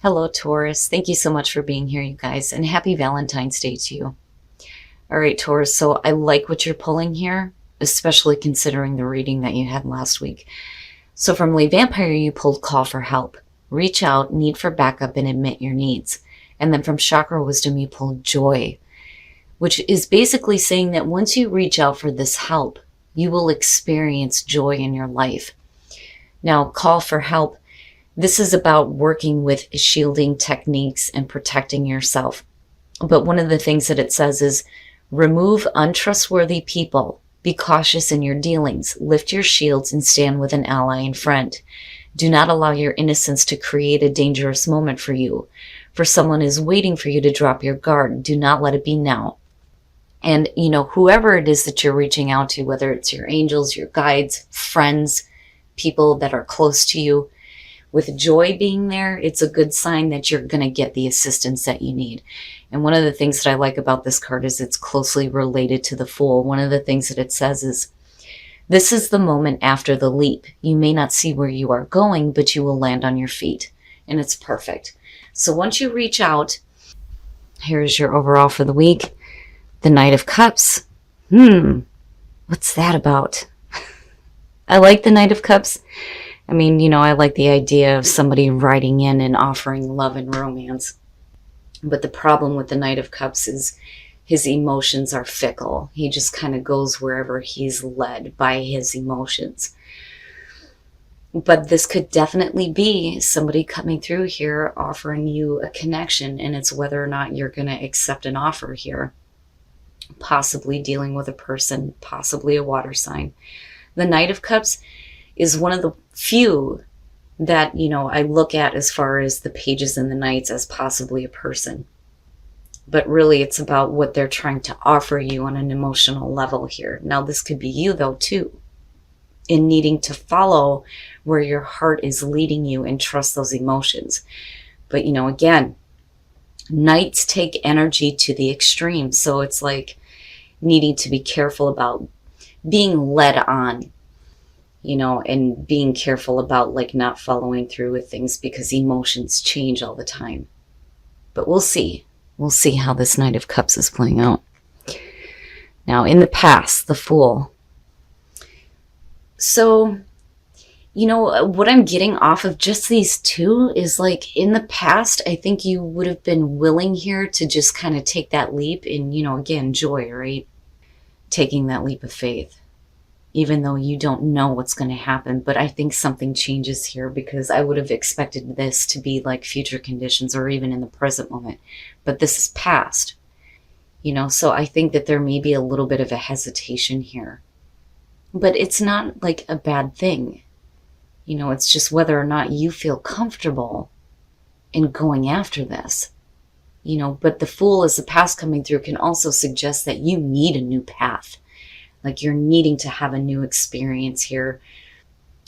Hello, Taurus. Thank you so much for being here, you guys, and happy Valentine's Day to you. All right, Taurus, so I like what you're pulling here, especially considering the reading that you had last week. So from Lay Vampire, you pulled Call for Help. Reach out, need for backup, and admit your needs. And then from Chakra Wisdom, you pulled Joy, which is basically saying that once you reach out for this help, you will experience joy in your life. Now, Call for Help, this is about working with shielding techniques and protecting yourself. But one of the things that it says is remove untrustworthy people. Be cautious in your dealings. Lift your shields and stand with an ally and friend. Do not allow your innocence to create a dangerous moment for you. For someone is waiting for you to drop your guard. Do not let it be now. And, whoever it is that you're reaching out to, whether it's your angels, your guides, friends, people that are close to you, with Joy being there, it's a good sign that you're going to get the assistance that you need. And one of the things that I like about this card is it's closely related to the Fool. One of the things that it says is, this is the moment after the leap. You may not see where you are going, but you will land on your feet. And it's perfect. So once you reach out, here's your overall for the week. The Knight of Cups. What's that about? I like the Knight of Cups. I mean, I like the idea of somebody writing in and offering love and romance. But the problem with the Knight of Cups is his emotions are fickle. He just kind of goes wherever he's led by his emotions. But this could definitely be somebody coming through here offering you a connection, and it's whether or not you're going to accept an offer here. Possibly dealing with a person, possibly a water sign. The Knight of Cups is one of the few that, I look at as far as the pages and the knights as possibly a person. But really it's about what they're trying to offer you on an emotional level here. Now this could be you though too, in needing to follow where your heart is leading you and trust those emotions. But again, knights take energy to the extreme. So it's like needing to be careful about being led on, and being careful about not following through with things because emotions change all the time. But we'll see. We'll see how this Knight of Cups is playing out. Now, in the past, the Fool. So, what I'm getting off of just these two is in the past, I think you would have been willing here to just kind of take that leap and, again, Joy, right? Taking that leap of faith. Even though you don't know what's going to happen. But I think something changes here because I would have expected this to be future conditions or even in the present moment. But this is past, so I think that there may be a little bit of a hesitation here. But it's not a bad thing. It's just whether or not you feel comfortable in going after this. But the Fool as the past coming through can also suggest that you need a new path. You're needing to have a new experience here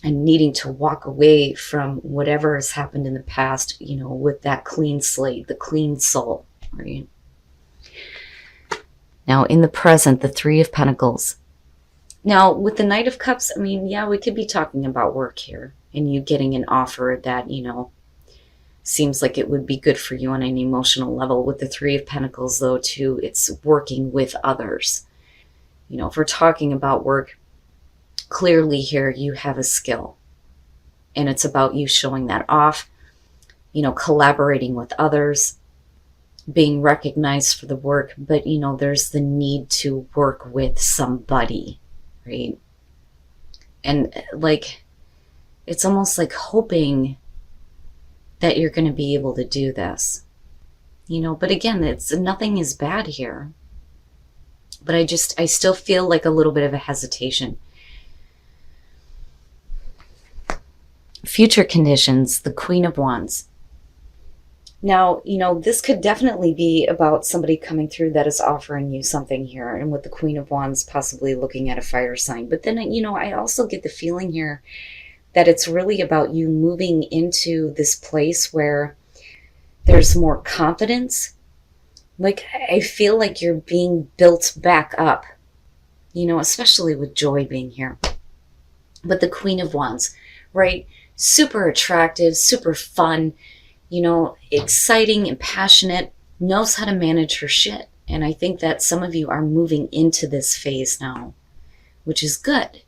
and needing to walk away from whatever has happened in the past, with that clean slate, the clean soul, right? Now, in the present, the Three of Pentacles. Now, with the Knight of Cups, I mean, yeah, we could be talking about work here and you getting an offer that, seems like it would be good for you on an emotional level. With the Three of Pentacles, though, too, it's working with others. If we're talking about work, clearly here you have a skill and it's about you showing that off, collaborating with others, being recognized for the work, but there's the need to work with somebody, right? And it's almost like hoping that you're going to be able to do this, but again, nothing is bad here. But I still feel a little bit of a hesitation. Future conditions, the Queen of Wands. Now, this could definitely be about somebody coming through that is offering you something here. And with the Queen of Wands possibly looking at a fire sign. But then, I also get the feeling here that it's really about you moving into this place where there's more confidence. I feel like you're being built back up, especially with Joy being here. But the Queen of Wands, right? Super attractive, super fun, exciting and passionate, knows how to manage her shit. And I think that some of you are moving into this phase now, which is good,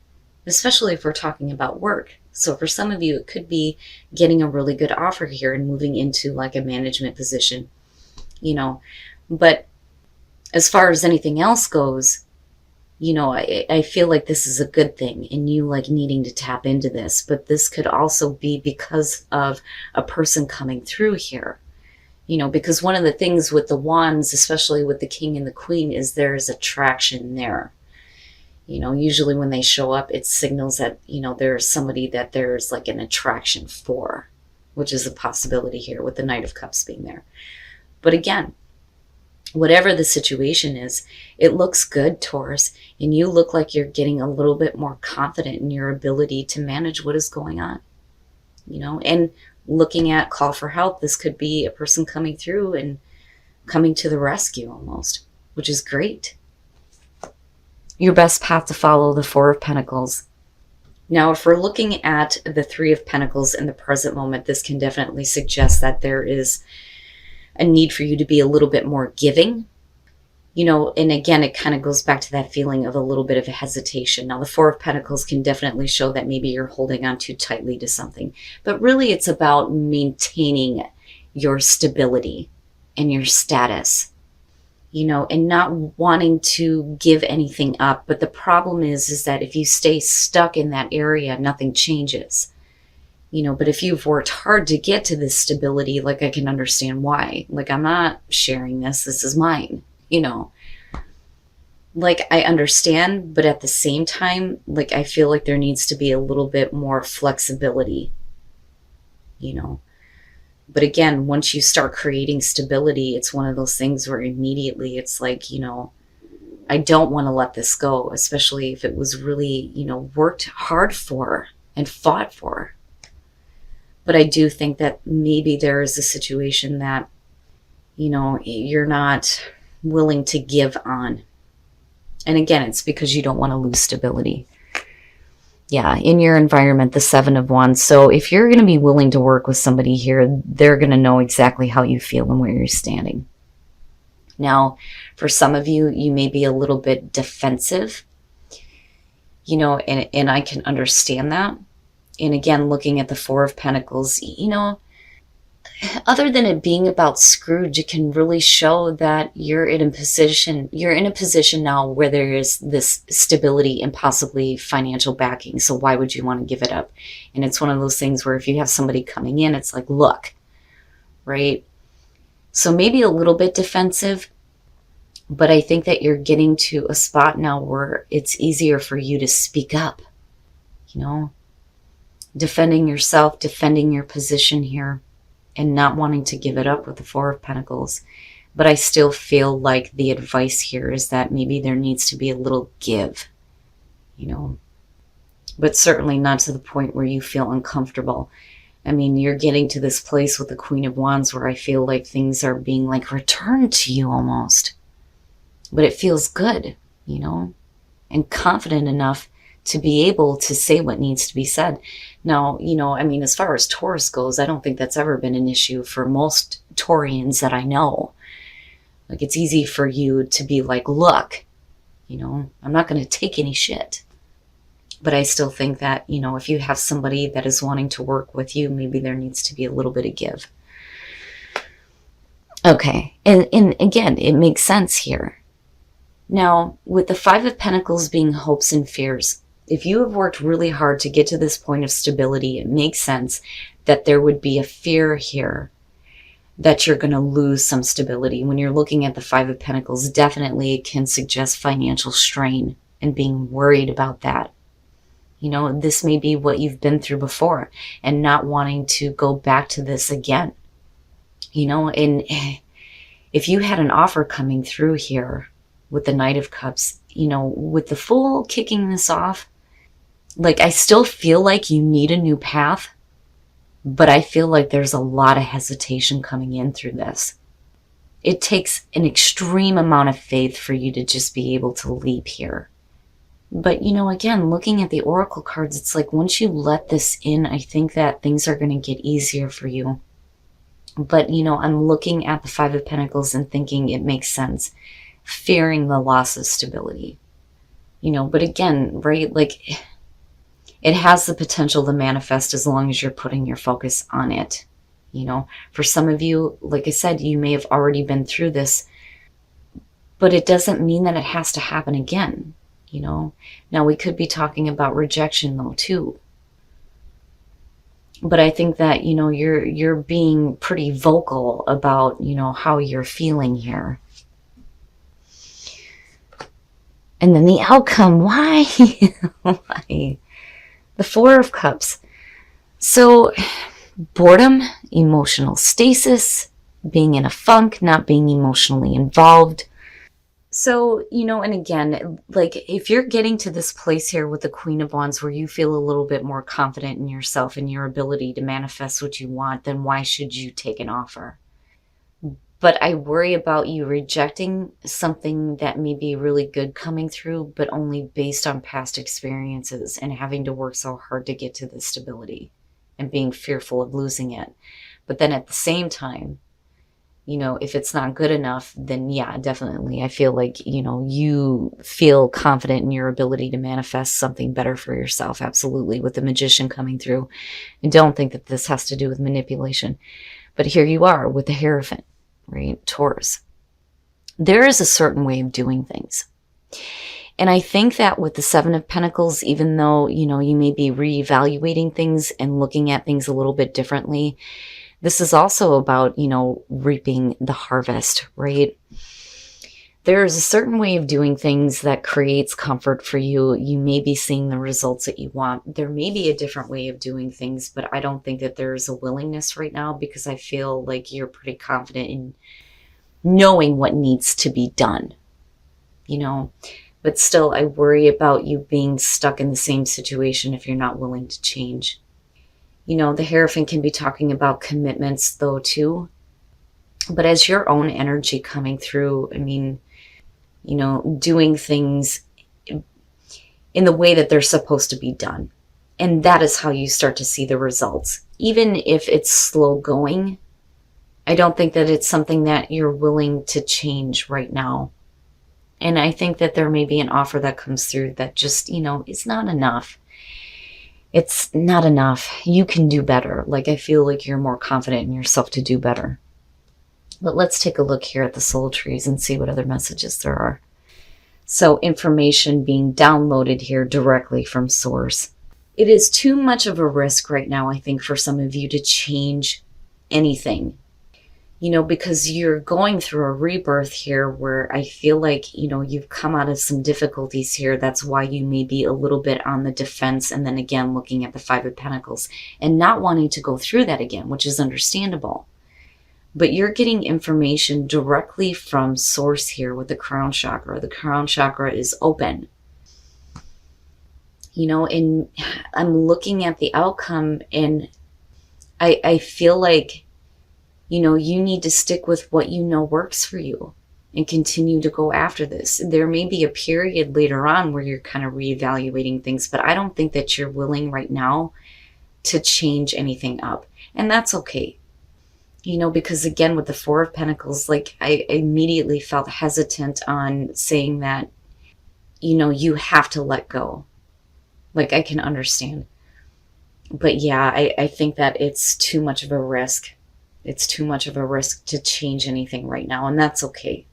especially if we're talking about work. So for some of you, it could be getting a really good offer here and moving into like a management position, But as far as anything else goes, I feel like this is a good thing and you like needing to tap into this. But this could also be because of a person coming through here. Because one of the things with the wands, especially with the king and the queen, is there is attraction there. Usually when they show up, it signals that, there's somebody that there's like an attraction for, which is a possibility here with the Knight of Cups being there. But again, whatever the situation is, it looks good, Taurus, and you look like you're getting a little bit more confident in your ability to manage what is going on, and looking at call for help. This could be a person coming through and coming to the rescue almost, which is great. Your best path to follow, the Four of Pentacles. Now, if we're looking at the Three of Pentacles in the present moment, this can definitely suggest that there is a need for you to be a little bit more giving, and again, it kind of goes back to that feeling of a little bit of a hesitation. Now, the Four of Pentacles can definitely show that maybe you're holding on too tightly to something, but really it's about maintaining your stability and your status, and not wanting to give anything up. But the problem is that if you stay stuck in that area, nothing changes. But if you've worked hard to get to this stability, like I can understand why. Like, I'm not sharing this. This is mine, Like, I understand, but at the same time, like, I feel like there needs to be a little bit more flexibility, But again, once you start creating stability, it's one of those things where immediately it's like, I don't want to let this go, especially if it was really, worked hard for and fought for. But I do think that maybe there is a situation that, you're not willing to give on. And again, it's because you don't want to lose stability. Yeah, in your environment, the Seven of Wands. So if you're going to be willing to work with somebody here, they're going to know exactly how you feel and where you're standing. Now, for some of you, you may be a little bit defensive, and I can understand that. And again, looking at the Four of Pentacles, other than it being about Scrooge, it can really show that you're in a position now where there is this stability and possibly financial backing. So why would you want to give it up? And it's one of those things where if you have somebody coming in, it's like, look, right? So maybe a little bit defensive, but I think that you're getting to a spot now where it's easier for you to speak up, defending yourself, defending your position here, and not wanting to give it up with the Four of Pentacles. But I still feel like the advice here is that maybe there needs to be a little give, but certainly not to the point where you feel uncomfortable. I mean, you're getting to this place with the Queen of Wands where I feel like things are being like returned to you almost. But it feels good, and confident enough to be able to say what needs to be said. Now, as far as Taurus goes, I don't think that's ever been an issue for most Taurians that I know. Like, it's easy for you to be like, look, I'm not going to take any shit. But I still think that, if you have somebody that is wanting to work with you, maybe there needs to be a little bit of give. Okay, and again, it makes sense here. Now, with the Five of Pentacles being hopes and fears, if you have worked really hard to get to this point of stability, it makes sense that there would be a fear here that you're going to lose some stability. When you're looking at the Five of Pentacles, definitely it can suggest financial strain and being worried about that. This may be what you've been through before and not wanting to go back to this again. And if you had an offer coming through here with the Knight of Cups, with the Fool kicking this off, like, I still feel like you need a new path, but I feel like there's a lot of hesitation coming in through this. It takes an extreme amount of faith for you to just be able to leap here. But, again, looking at the Oracle cards, it's like once you let this in, I think that things are going to get easier for you. But, I'm looking at the Five of Pentacles and thinking it makes sense, fearing the loss of stability. But again, right, like it has the potential to manifest as long as you're putting your focus on it. For some of you, like I said, you may have already been through this, but it doesn't mean that it has to happen again. Now we could be talking about rejection though too. But I think that, you're being pretty vocal about, how you're feeling here. And then the outcome, why? Why? The Four of Cups. So boredom, emotional stasis, being in a funk, not being emotionally involved. So, and again, like if you're getting to this place here with the Queen of Wands where you feel a little bit more confident in yourself and your ability to manifest what you want, then why should you take an offer? But I worry about you rejecting something that may be really good coming through, but only based on past experiences and having to work so hard to get to the stability and being fearful of losing it. But then at the same time, if it's not good enough, then yeah, definitely. I feel like, you feel confident in your ability to manifest something better for yourself. Absolutely. With the Magician coming through. And don't think that this has to do with manipulation. But here you are with the Hierophant, right? Taurus. There is a certain way of doing things. And I think that with the Seven of Pentacles, even though, you may be reevaluating things and looking at things a little bit differently, this is also about, reaping the harvest, right? There is a certain way of doing things that creates comfort for you. You may be seeing the results that you want. There may be a different way of doing things, but I don't think that there is a willingness right now because I feel like you're pretty confident in knowing what needs to be done, But still, I worry about you being stuck in the same situation if you're not willing to change. The Hierophant can be talking about commitments though too. But as your own energy coming through, doing things in the way that they're supposed to be done. And that is how you start to see the results. Even if it's slow going, I don't think that it's something that you're willing to change right now. And I think that there may be an offer that comes through that just, is not enough. It's not enough. You can do better. Like, I feel like you're more confident in yourself to do better. But let's take a look here at the soul trees and see what other messages there are. So information being downloaded here directly from source. It is too much of a risk right now, I think, for some of you to change anything. Because you're going through a rebirth here where I feel like, you've come out of some difficulties here. That's why you may be a little bit on the defense. And then again, looking at the Five of Pentacles and not wanting to go through that again, which is understandable. But you're getting information directly from source here with the crown chakra. The crown chakra is open. And I'm looking at the outcome and I feel like, you need to stick with what works for you and continue to go after this. There may be a period later on where you're kind of reevaluating things, but I don't think that you're willing right now to change anything up. And that's okay. Because again, with the Four of Pentacles, like I immediately felt hesitant on saying that, you have to let go. Like I can understand. But yeah, I think that it's too much of a risk. It's too much of a risk to change anything right now, and that's okay.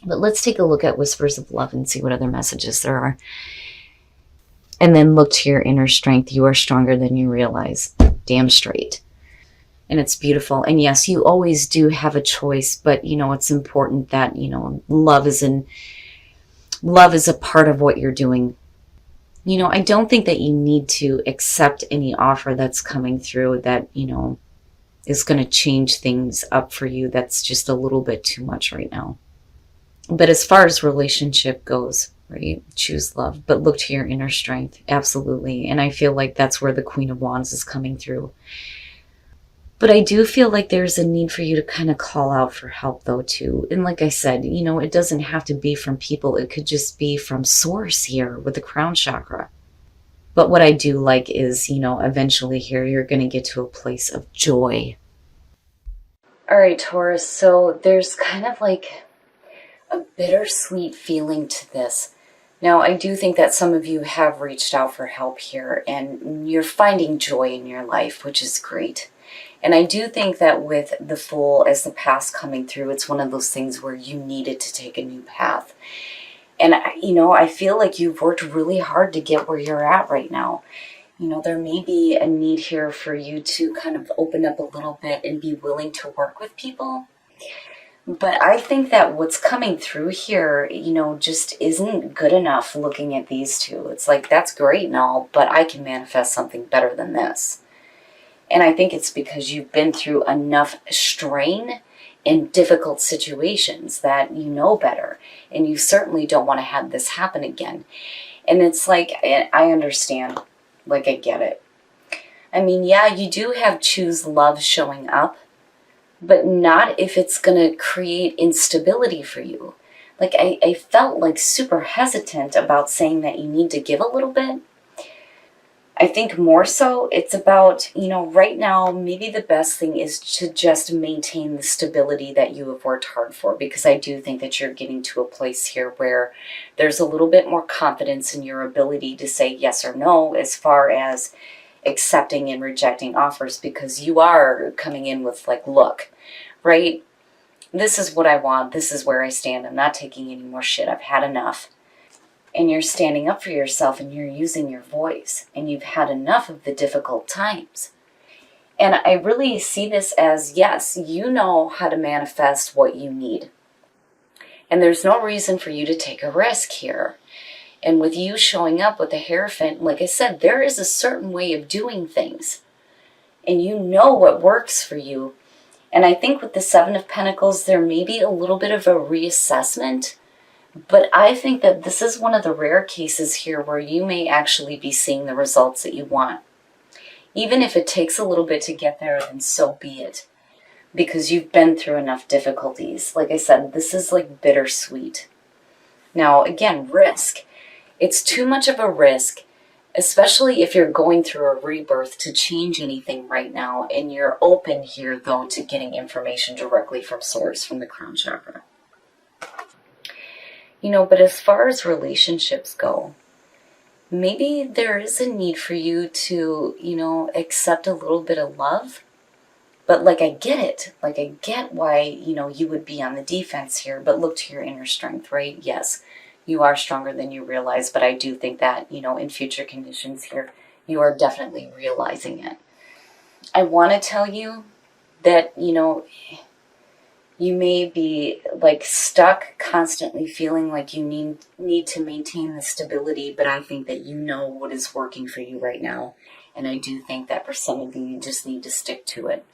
But let's take a look at Whispers of Love and see what other messages there are. And then look to your inner strength. You are stronger than you realize. Damn straight. And it's beautiful. And yes, you always do have a choice, but it's important that, love is a part of what you're doing. I don't think that you need to accept any offer that's coming through that, is going to change things up for you. That's just a little bit too much right now. But as far as relationship goes, right, choose love, but look to your inner strength. Absolutely. And I feel like that's where the Queen of Wands is coming through. But I do feel like there's a need for you to kind of call out for help though too. And like I said, it doesn't have to be from people. It could just be from source here with the crown chakra. But what I do like is, eventually here, you're going to get to a place of joy. All right, Taurus, so there's kind of like a bittersweet feeling to this. Now, I do think that some of you have reached out for help here and you're finding joy in your life, which is great. And I do think that with the Fool as the past coming through, it's one of those things where you needed to take a new path. And, I feel like you've worked really hard to get where you're at right now. There may be a need here for you to kind of open up a little bit and be willing to work with people. But I think that what's coming through here, just isn't good enough looking at these two. It's like, that's great and all, but I can manifest something better than this. And I think it's because you've been through enough strain in difficult situations that you know better. And you certainly don't want to have this happen again. And it's like, I understand. Like, I get it. I mean, yeah, you do have choose love showing up, but not if it's going to create instability for you. Like, I felt like super hesitant about saying that you need to give a little bit. I think more so it's about, right now, maybe the best thing is to just maintain the stability that you have worked hard for, because I do think that you're getting to a place here where there's a little bit more confidence in your ability to say yes or no as far as accepting and rejecting offers, because you are coming in with like, look, right? This is what I want. This is where I stand. I'm not taking any more shit. I've had enough. And you're standing up for yourself and you're using your voice and you've had enough of the difficult times. And I really see this as, yes, you know how to manifest what you need. And there's no reason for you to take a risk here. And with you showing up with the Hierophant, like I said, there is a certain way of doing things. And you know what works for you. And I think with the Seven of Pentacles, there may be a little bit of a reassessment. But I think that this is one of the rare cases here where you may actually be seeing the results that you want. Even if it takes a little bit to get there, then so be it. Because you've been through enough difficulties. Like I said, this is like bittersweet. Now, again, risk. It's too much of a risk, especially if you're going through a rebirth, to change anything right now. And you're open here, though, to getting information directly from Source, from the crown chakra. But as far as relationships go, maybe there is a need for you to, accept a little bit of love. But like, I get it. Like, I get why, you would be on the defense here, but look to your inner strength, right? Yes, you are stronger than you realize, but I do think that, in future conditions here, you are definitely realizing it. I want to tell you that, you may be like stuck, constantly feeling like you need to maintain the stability, but I think that you know what is working for you right now. And I do think that for some of you, you just need to stick to it.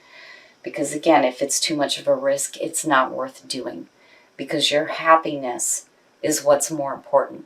Because again, if it's too much of a risk, it's not worth doing. Because your happiness is what's more important.